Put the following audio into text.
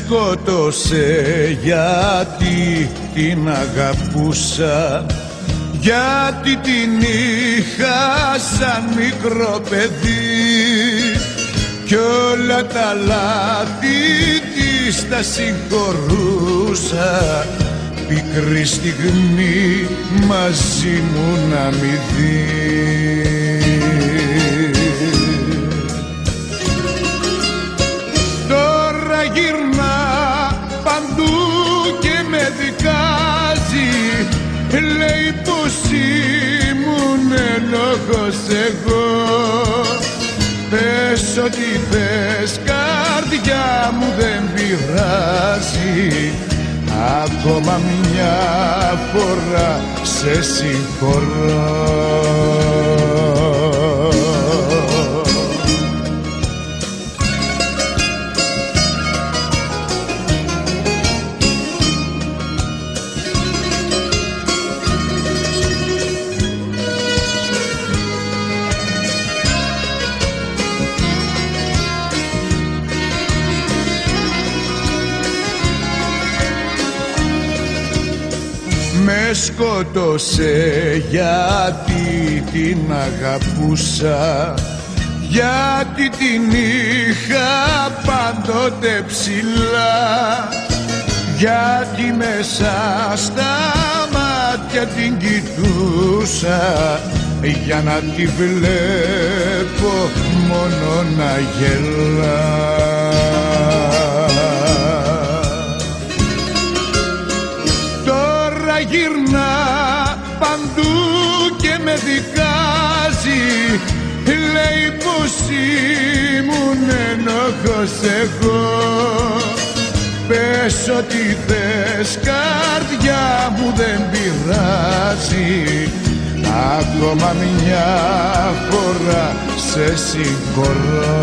σκότωσε γιατί την αγαπούσα, γιατί την είχα σαν μικρό παιδί κι όλα τα λάθη της τα συγχωρούσα, πικρή στιγμή μαζί μου να μη δει. Τώρα γυρνά παντού και με δικάζει, λέει πως ήμουν λόγος εγώ. Πες ό,τι θες καρδιά μου δεν πειράζει, ακόμα μια φορά σε συγχωρώ. Με σκότωσε γιατί την αγαπούσα, γιατί την είχα πάντοτε ψηλά, γιατί μέσα στα μάτια την κοιτούσα, για να τη βλέπω μόνο να γελά. Γυρνά παντού και με δικάζει, λέει πως ήμουν ενόχος εγώ. Πες ό,τι θες καρδιά μου δεν πειράζει, ακόμα μια φορά σε συγχωρώ.